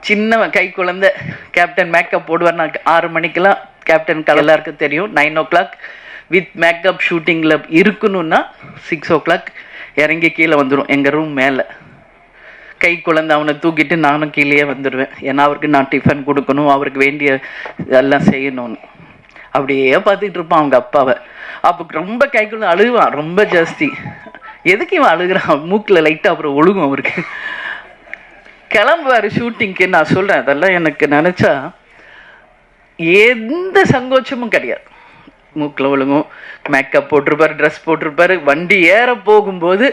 சின்ன கை குழந்தை captain makeup போடுவார். நான் 6 மணிக்கெல்லாம் கேப்டன் எல்லாருக்கும் தெரியும். 9 o'clock வித் மேக்கப் ஷூட்டிங்கில் இருக்கணும்னா 6 o'clock இறங்கி கீழே வந்துடும் எங்கள் ரூம் மேலே. கை குழந்தை அவனை தூக்கிட்டு நானும் கீழே வந்துடுவேன். ஏன்னா அவருக்கு நான் டிஃபன் கொடுக்கணும், அவருக்கு வேண்டிய இதெல்லாம் செய்யணும்னு. அப்படியே பார்த்துக்கிட்டு இருப்பான் அவங்க அப்பாவை. அப்போ ரொம்ப கை குழந்தை அழுவான் ரொம்ப ஜாஸ்தி. எதுக்கு இவன் அழுகிறான்? மூக்கில் லைட்டாக அப்புறம் ஒழுகும் அவருக்கு. கிளம்புவார் ஷூட்டிங்க்கு. நான் சொல்கிறேன், அதெல்லாம் எனக்கு நினச்சா எந்த சங்கோச்சமும் கிடையாது. மூக்கில் ஒழுங்கும், மேக்கப் போட்டிருப்பார், ட்ரெஸ் போட்டிருப்பார். வண்டி ஏற போகும்போது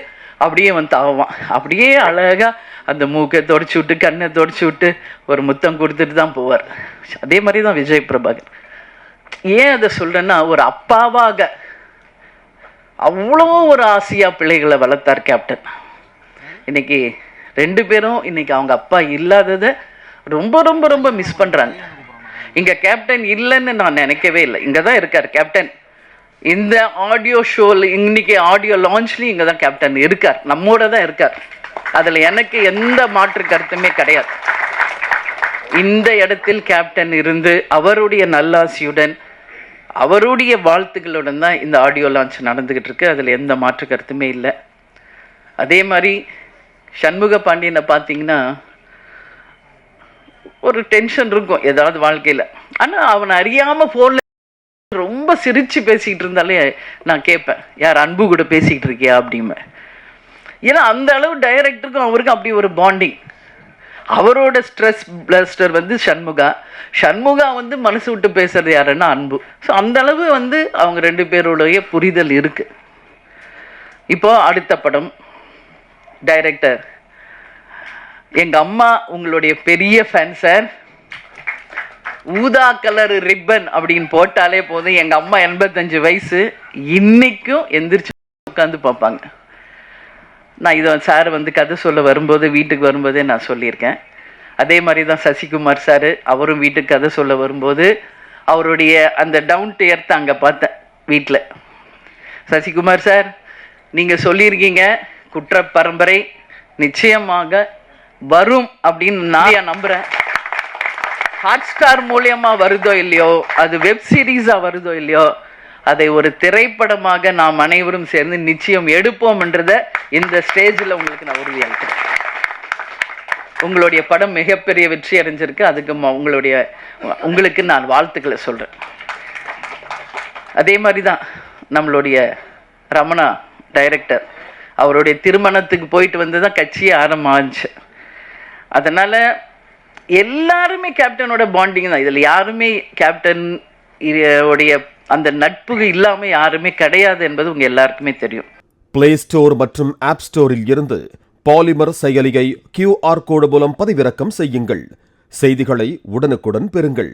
அப்படியே வந்து ஆவான். அப்படியே அழகாக அந்த மூக்கை தொடச்சி விட்டு கண்ணை தொடச்சி விட்டு ஒரு முத்தம் கொடுத்துட்டு தான் போவார். அதே மாதிரி தான் விஜய் பிரபாகர். ஏன் அதை சொல்கிறேன்னா, ஒரு அப்பாவாக அவ்வளோ ஒரு ஆசையாக பிள்ளைகளை வளர்த்தார் கேப்டன். இன்னைக்கு 2 பேரும் இன்னைக்கு அவங்க அப்பா இல்லாததை ரொம்ப ரொம்ப ரொம்ப மிஸ் பண்ணுறாங்க. இங்கே கேப்டன் இல்லைன்னு நான் நினைக்கவே இல்லை. இங்கே தான் இருக்கார் கேப்டன். இந்த ஆடியோ ஷோவில் இன்னைக்கு ஆடியோ லான்ச்லேயும் இங்கே தான் கேப்டன் இருக்கார், நம்மோட தான் இருக்கார். அதில் எனக்கு எந்த மாற்று கருத்துமே கிடையாது. இந்த இடத்தில் கேப்டன் இருந்து அவருடைய நல்லாசியுடன் அவருடைய வாழ்த்துக்களுடன் தான் இந்த ஆடியோ லான்ச் நடந்துக்கிட்டு இருக்கு. அதில் எந்த மாற்று கருத்துமே இல்லை. அதே மாதிரி சண்முக பாண்டியனை பார்த்தீங்கன்னா ஒரு டென்ஷன் இருக்கும் ஏதாவது வாழ்க்கையில். ஆனால் அவனை அறியாமல் ஃபோனில் ரொம்ப சிரித்து பேசிக்கிட்டு இருந்தாலே நான் கேட்பேன், யார் அன்பு கூட பேசிக்கிட்டு இருக்கியா அப்படிம்பேன். ஏன்னா அந்த அளவு டைரக்டருக்கும் அவருக்கும் அப்படி ஒரு பாண்டிங். அவரோட ஸ்ட்ரெஸ் பிளஸ்டர் வந்து சண்முகா வந்து மனசு விட்டு பேசுறது யாருன்னா அன்பு. ஸோ அந்த அளவு வந்து அவங்க 2 பேருடைய புரிதல் இருக்கு. இப்போ அடுத்த படம் டைரக்டர் எங்க அம்மா உங்களுடைய பெரிய ஃபேன் சார். ஊதா கலர் ரிப்பன் அப்படின்னு போட்டாலே போதும். எங்க அம்மா 85 வயசு, இன்னைக்கும் எந்திரிச்சு உட்காந்து பார்ப்பாங்க. நான் இதை சார் வந்து கதை சொல்ல வரும்போது வீட்டுக்கு வரும்போதே நான் சொல்லியிருக்கேன். அதே மாதிரி தான் சசிகுமார் சார், அவரும் வீட்டுக்கு கதை சொல்ல வரும்போது அவருடைய அந்த டவுன் டு எர்த் அங்கே பார்த்தேன் வீட்டில். சசிகுமார் சார், நீங்கள் சொல்லியிருக்கீங்க குற்ற பரம்பரை நிச்சயமாக வரும் அப்படின்னு நான் நம்புகிறேன். ஹாட்ஸ்டார் மூலியமாக வருதோ இல்லையோ, அது வெப் சீரீஸாக வருதோ இல்லையோ, அதை ஒரு திரைப்படமாக நாம் அனைவரும் சேர்ந்து நிச்சயம் எடுப்போம் என்றதை இந்த ஸ்டேஜில் உங்களுக்கு நான் உறுதியளிக்கிறேன். உங்களுடைய படம் மிகப்பெரிய வெற்றி அடைஞ்சிருக்கு. அதுக்கு உங்களுக்கு நான் வாழ்த்துக்களை சொல்கிறேன். அதே மாதிரி தான் நம்மளுடைய ரமணா டைரக்டர், அவருடைய திருமணத்துக்கு போயிட்டு வந்து தான் கட்சியே ஆரம்பிச்சு. அதனால் எல்லாருமே கேப்டனோட பாண்டிங் தான். இதில் யாருமே கேப்டன் உடைய அந்த நட்பு இல்லாமல் யாருமே கிடையாது என்பது உங்கள் எல்லாருக்குமே தெரியும். பிளே ஸ்டோர் மற்றும் ஆப் ஸ்டோரில் இருந்து பாலிமர் செயலியை QR கோடு மூலம் பதிவிறக்கம் செய்யுங்கள். செய்திகளை உடனுக்குடன் பெறுங்கள்.